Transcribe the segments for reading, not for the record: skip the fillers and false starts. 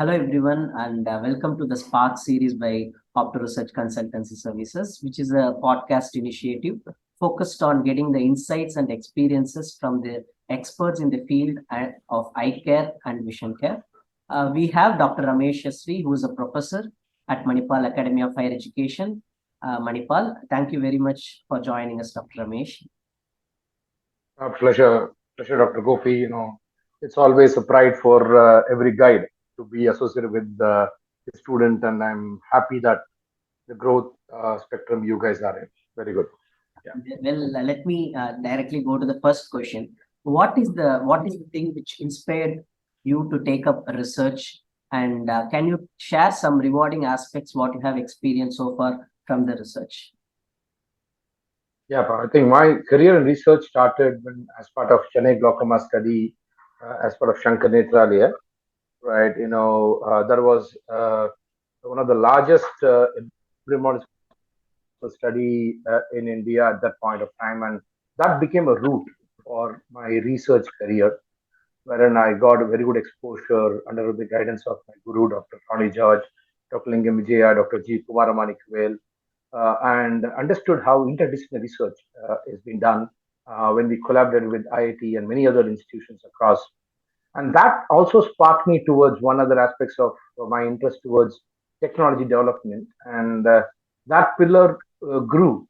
Hello, everyone, and welcome to the Spark series by Opto Research Consultancy Services, which is a podcast initiative focused on getting the insights and experiences from the experts in the field of eye care and vision care. We have Dr. Ramesh SVe, who is a professor at Manipal Academy of Higher Education. Manipal, thank you very much for joining us, Dr. Ramesh. Pleasure, Dr. Gopi. It's always a pride for every guide to be associated with the student, and I'm happy that the growth spectrum you guys are in. Very good. Yeah. Well, let me directly go to the first question. What is the thing which inspired you to take up research? And can you share some rewarding aspects what you have experienced so far from the research? Yeah, but I think my career in research started when, as part of Chennai glaucoma study, as part of Shankar Netralia, right? There was one of the largest epidemiological study in India at that point of time, and that became a route for my research career, wherein I got a very good exposure under the guidance of my guru, Dr. Ronnie George, Dr. Lingam Vijaya, Dr. G. Kumaramani, and understood how interdisciplinary research is being done when we collaborated with IIT and many other institutions across. And that also sparked me towards one other aspects of my interest towards technology development. And that pillar grew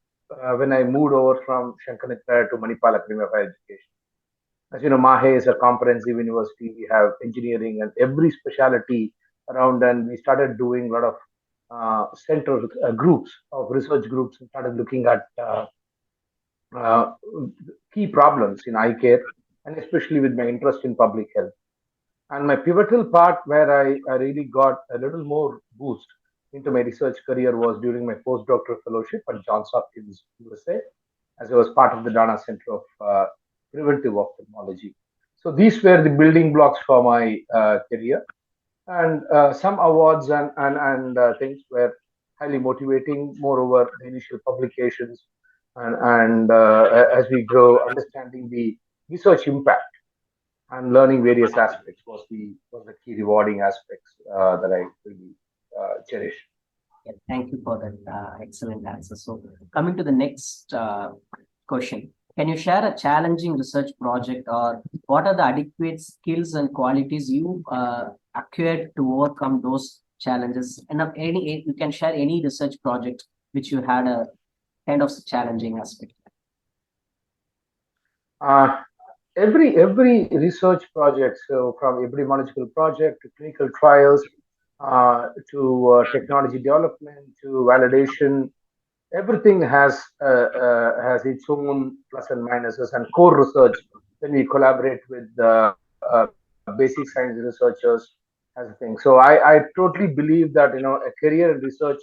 when I moved over from Shankarnagar to Manipal Academy of Higher Education. As you know, MAHE is a comprehensive university. We have engineering and every specialty around, and we started doing a lot of central groups of research groups and started looking at uh, key problems in eye care, and especially with my interest in public health. And my pivotal part where I really got a little more boost into my research career was during my postdoctoral fellowship at Johns Hopkins, USA, as I was part of the Dana Center of Preventive Ophthalmology. So these were the building blocks for my career, and some awards and things were highly motivating. Moreover, the initial publications and as we grow, understanding the research impact and learning various aspects was the key rewarding aspects that I really cherish. Yeah, thank you for that excellent answer. So, coming to the next question, can you share a challenging research project, or what are the adequate skills and qualities you acquired to overcome those challenges? And of any, you can share any research project which you had a kind of challenging aspect. Uh, every research project, so from epidemiological project to clinical trials to technology development to validation, everything has its own plus and minuses and core research when we collaborate with basic science researchers as a thing. So I totally believe that a career in research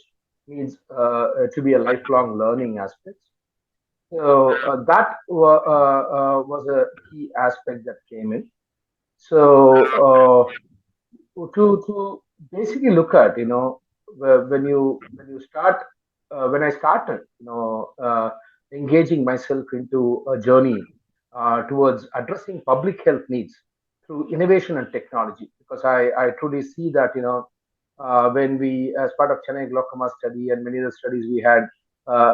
needs to be a lifelong learning aspect. So that was a key aspect that came in. So to basically look at when you start when I started engaging myself into a journey towards addressing public health needs through innovation and technology, because I truly see that when we, as part of Chennai glaucoma study and many other studies we had,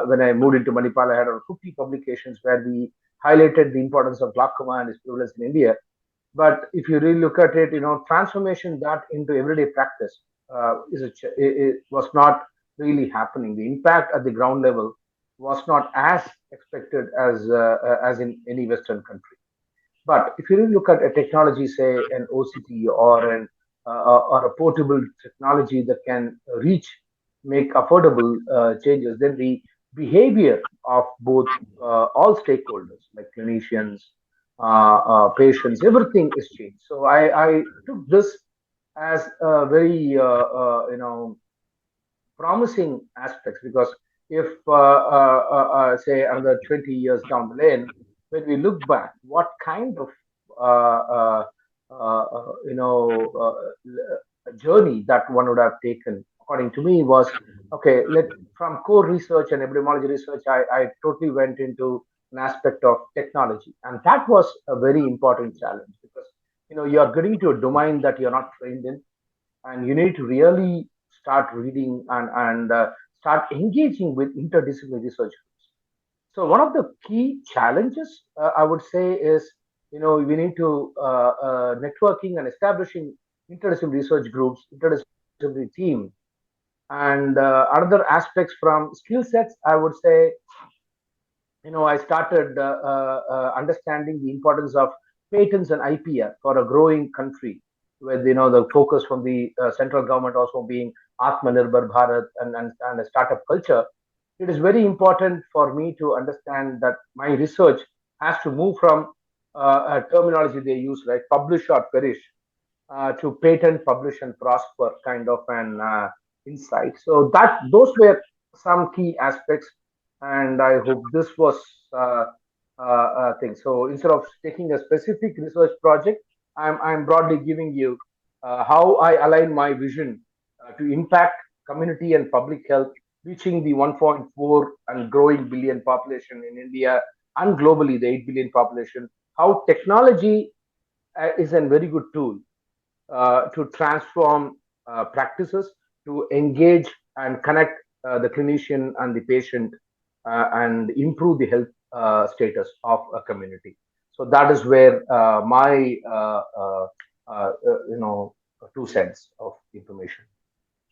when I moved into Manipal, I had around 50 publications where we highlighted the importance of glaucoma and its prevalence in India. But if you really look at it, transformation that into everyday practice it was not really happening. The impact at the ground level was not as expected as in any Western country. But if you really look at a technology, say an OCT or a portable technology that can make affordable changes, then the behavior of both all stakeholders, like clinicians, patients, everything is changed. So I took this as a very promising aspects, because if say another 20 years down the lane, when we look back, what kind of uh, uh, you know journey that one would have taken, according to me, was okay. From core research and epidemiology research, I totally went into an aspect of technology, and that was a very important challenge, because you are getting to a domain that you're not trained in, and you need to really start reading and start engaging with interdisciplinary research groups. So one of the key challenges I would say is, we need to networking and establishing interdisciplinary research groups, interdisciplinary team, and other aspects from skill sets. I would say, I started understanding the importance of patents and IPR for a growing country, with the focus from the central government also being Atmanirbhar Bharat and a startup culture. It is very important for me to understand that my research has to move from a terminology they use, like publish or perish, to patent, publish, and prosper kind of an insight. So that those were some key aspects, and I hope this was thing. So instead of taking a specific research project, I'm broadly giving you how I align my vision to impact community and public health, reaching the 1.4 and growing billion population in India and globally the 8 billion population. How technology is a very good tool to transform practices, to engage and connect the clinician and the patient, and improve the health status of a community. So that is where my 2 cents of information.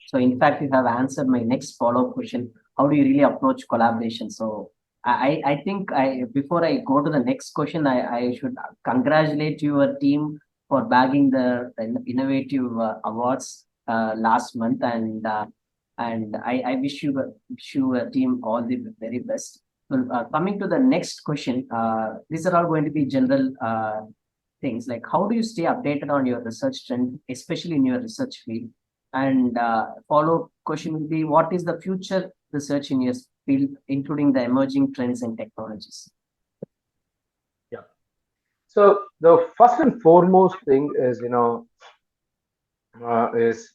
So in fact, you have answered my next follow-up question. How do you really approach collaboration? So I think before I go to the next question, I should congratulate your team for bagging the innovative awards last month, and I wish you a team all the very best. So coming to the next question, these are all going to be general things, like how do you stay updated on your research trend, especially in your research field? And follow question will be, what is the future research in your field, including the emerging trends and technologies? Yeah. So the first and foremost thing is, is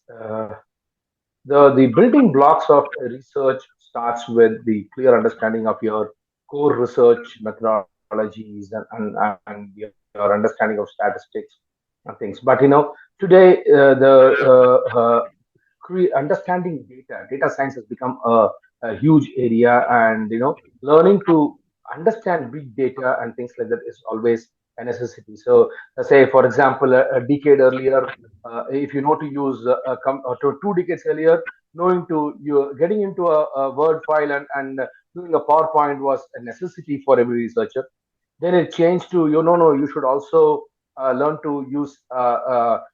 the building blocks of research starts with the clear understanding of your core research methodologies and your understanding of statistics and things. But today the understanding data science has become a huge area, and learning to understand big data and things like that is always a necessity. So say for example, a decade earlier, if you know to use to 2 decades earlier, knowing to you getting into a word file and doing a PowerPoint was a necessity for every researcher. Then it changed to, no, you should also learn to use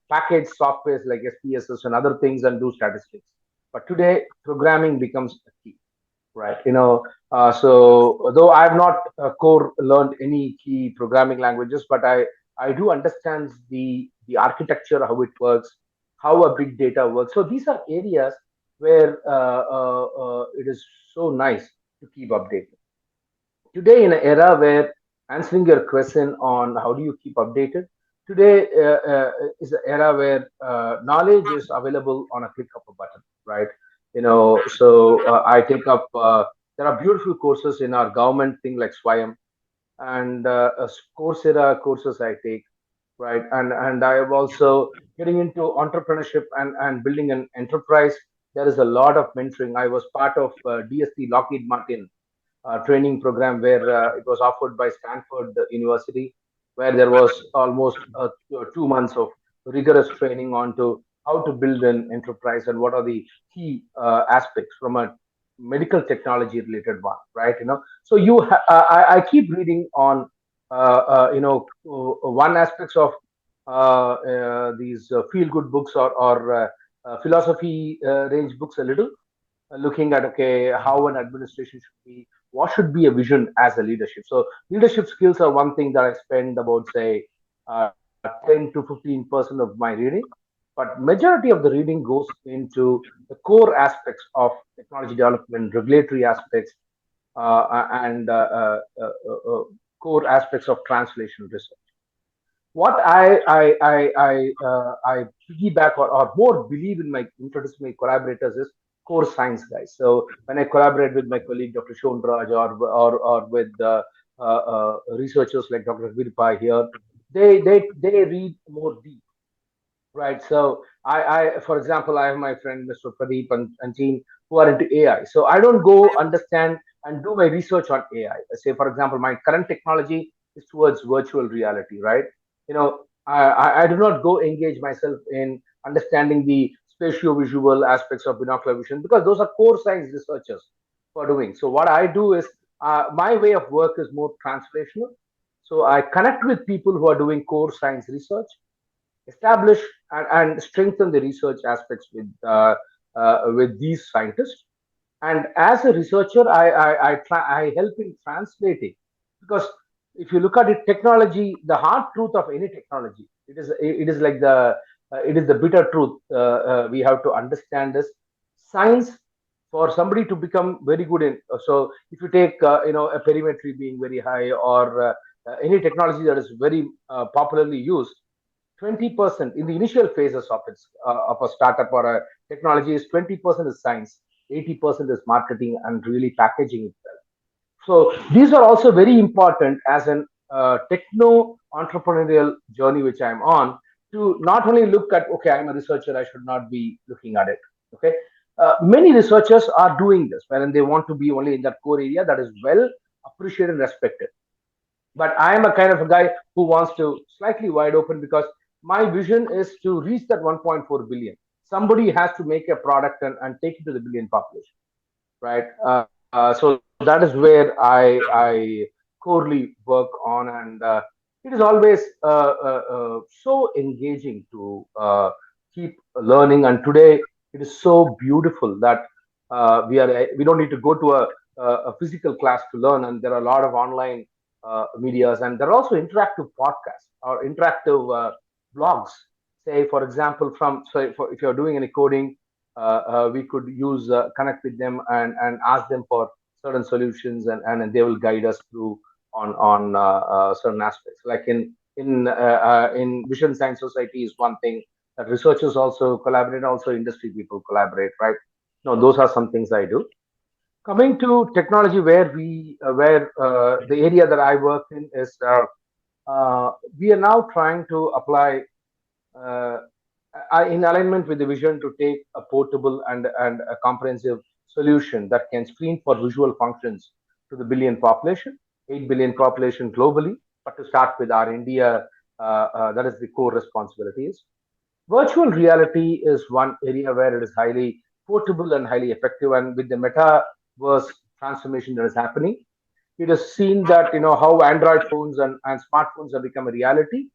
package softwares like SPSS and other things and do statistics. But today, programming becomes a key, right? So though I have not core learned any key programming languages, but I do understand the architecture, how it works, how a big data works. So these are areas where it is so nice to keep updated. Today, in an era where answering your question on how do you keep updated, today is an era where knowledge is available on a click of a button, right? So I take up. There are beautiful courses in our government thing like Swayam, and Coursera courses I take, right? And I am also getting into entrepreneurship and building an enterprise. There is a lot of mentoring. I was part of DST Lockheed Martin training program where it was offered by Stanford University, where there was almost 2 months of rigorous training on to how to build an enterprise and what are the key aspects from a medical technology related one, right? So I keep reading on one aspects of these feel good books or philosophy range books a little, looking at, okay, how an administration should be, what should be a vision as a leadership. So leadership skills are one thing that I spend about, say, 10 to 15% of my reading, but majority of the reading goes into the core aspects of technology development, regulatory aspects, and core aspects of translation research. What I piggyback or more believe in my interdisciplinary collaborators is core science guys. So when I collaborate with my colleague Dr. Shon Raj or with researchers like Dr. Virpai here, they read more deep, right? So For example, I have my friend Mr. Pradeep and team who are into AI. So I don't go understand and do my research on AI. Say, for example, my current technology is towards virtual reality, right? I do not go engage myself in understanding the spatio-visual aspects of binocular vision because those are core science researchers for doing. So what I do is my way of work is more translational. So I connect with people who are doing core science research, establish and strengthen the research aspects with these scientists. And as a researcher, I help in translating because if you look at it, technology, the hard truth of any technology, it is like it is the bitter truth. We have to understand this science for somebody to become very good in. So if you take a perimetry being very high or any technology that is very popularly used, 20% in the initial phases of its of a startup or a technology is 20% is science, 80% is marketing and really packaging itself. So these are also very important as an techno entrepreneurial journey which I'm on, to not only look at, okay, I'm a researcher, I should not be looking at it. Okay, many researchers are doing this when they want to be only in that core area, that is well appreciated and respected. But I am a kind of a guy who wants to slightly wide open because my vision is to reach that 1.4 billion. Somebody has to make a product and take it to the billion population, right? So that is where I corely work on, and it is always so engaging to keep learning. And today it is so beautiful that we don't need to go to a physical class to learn, and there are a lot of online medias, and there are also interactive podcasts or interactive blogs. Say, for example, if you're doing any coding, we could use connect with them and ask them for certain solutions, and they will guide us through on certain aspects. Like in Vision Science Society is one thing that researchers also collaborate, also industry people collaborate, right? No, those are some things I do. Coming to technology, where the area that I work in is we are now trying to apply uh, in alignment with the vision to take a portable and a comprehensive solution that can screen for visual functions to the billion population, 8 billion population globally. But to start with our India, that is the core responsibilities. Virtual reality is one area where it is highly portable and highly effective. And with the metaverse transformation that is happening, it is seen that how Android phones and smartphones have become a reality.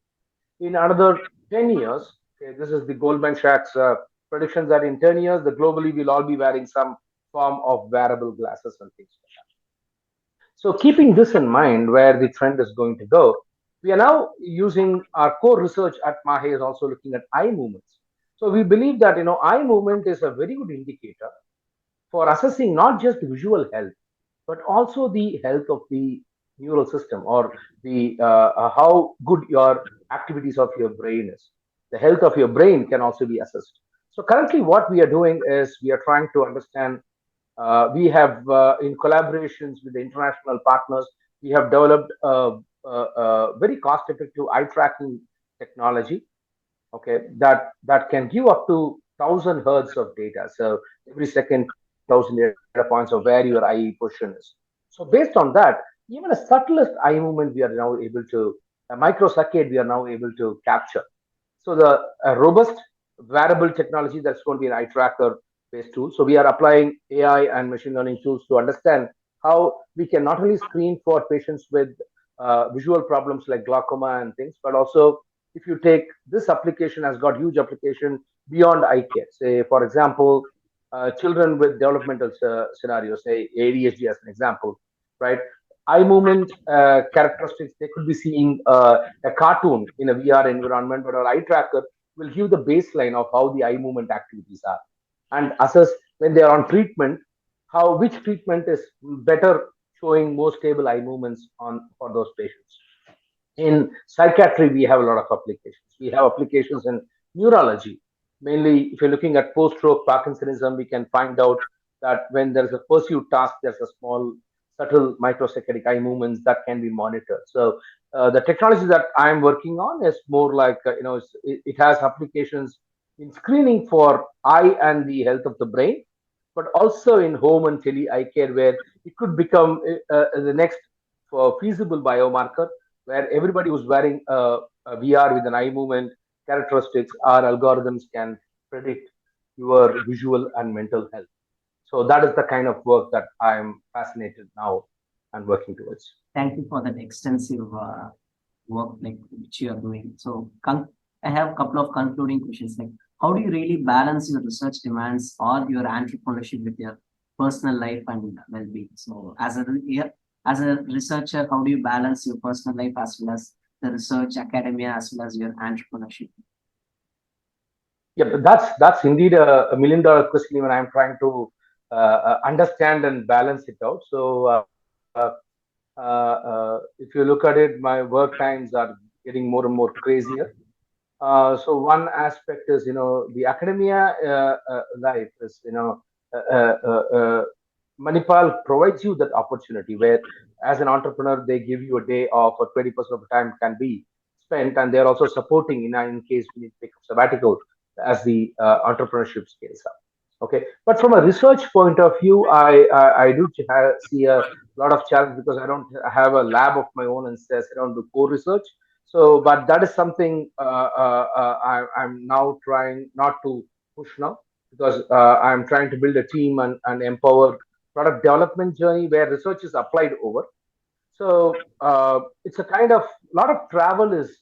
In another 10 years, okay, this is the Goldman Sachs predictions that in 10 years, the globally will all be wearing some form of wearable glasses and things like that. So keeping this in mind, where the trend is going to go, we are now using our core research at MAHE is also looking at eye movements. So we believe that eye movement is a very good indicator for assessing not just visual health, but also the health of the neural system, or the how good your activities of your brain is. The health of your brain can also be assessed. So currently, what we are doing is we are trying to understand. We have, in collaborations with the international partners, we have developed a very cost-effective eye tracking technology, okay, that can give up to 1,000 hertz of data. So every second, 1,000 data points of where your eye position is. So based on that, even a subtlest eye movement we are now able to, a microsecond we are now able to capture. So the robust wearable technology, that's going to be an eye tracker based tool. So we are applying AI and machine learning tools to understand how we can not only screen for patients with visual problems like glaucoma and things, but also if you take this application has got huge application beyond eye care. Say, for example, children with developmental scenarios, say ADHD as an example, right? Eye movement characteristics, they could be seeing a cartoon in a VR environment, but our eye tracker will give the baseline of how the eye movement activities are and assess when they are on treatment, how which treatment is better, showing more stable eye movements on for those patients. In psychiatry, we have a lot of applications. We have applications in neurology. Mainly, if you're looking at post-stroke Parkinsonism, we can find out that when there's a pursuit task, there's a small, subtle microsecond eye movements that can be monitored. So the technology that I'm working on is more like, it has applications in screening for eye and the health of the brain, but also in home and tele eye care, where it could become the next feasible biomarker, where everybody who's wearing a VR with an eye movement characteristics, our algorithms can predict your visual and mental health. So that is the kind of work that I'm fascinated now and working towards. Thank you for that extensive work like which you are doing. So I have a couple of concluding questions like how do you really balance your research demands or your entrepreneurship with your personal life and well-being? So as a researcher, how do you balance your personal life as well as the research academia as well as your entrepreneurship? Yeah, but that's indeed a $1 million question. Even I'm trying to understand and balance it out. So if you look at it, my work times are getting more and more crazier. So one aspect is, the academia life is, Manipal provides you that opportunity where, as an entrepreneur, they give you a day off or 20% of the time can be spent, and they're also supporting in case we need to take a sabbatical as the entrepreneurship scales up. Okay, but from a research point of view, I do see a lot of challenge because I don't have a lab of my own and I don't do core research. So, but that is something I'm now trying not to push now, because I'm trying to build a team and empower product development journey where research is applied over. So it's a kind of lot of travel is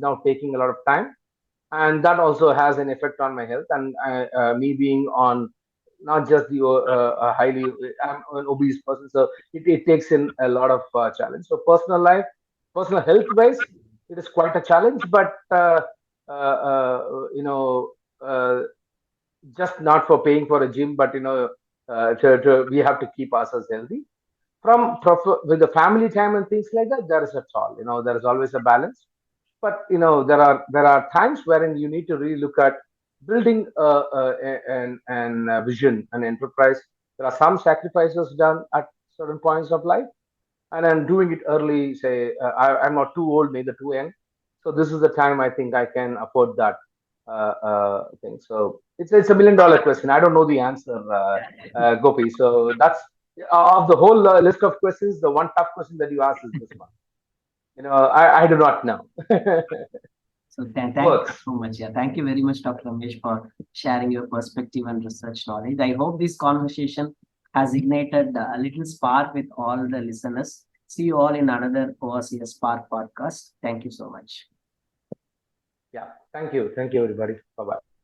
now taking a lot of time, and that also has an effect on my health and me being on not just the highly I'm an obese person, so it takes in a lot of challenge. So personal health wise, it is quite a challenge, but uh, uh, you know uh, just not for paying for a gym, but we have to keep ourselves healthy with the family time and things like that. There is a toll, there is always a balance, but there are times wherein you need to really look at building an vision, an enterprise. There are some sacrifices done at certain points of life, and I'm doing it early. Say I'm not too old, neither too young, so this is the time I think I can afford that thing. So it's $1 million question. I don't know the answer, Gopi. So that's of the whole list of questions. The one tough question that you asked is this one. I do not know. So thank you Works. so much. Yeah, thank you very much, Dr. Ramesh, for sharing your perspective and research knowledge. I hope this conversation has ignited a little spark with all the listeners. See you all in another ORCS Spark podcast. Thank you so much. Yeah. Thank you. Thank you, everybody. Bye bye.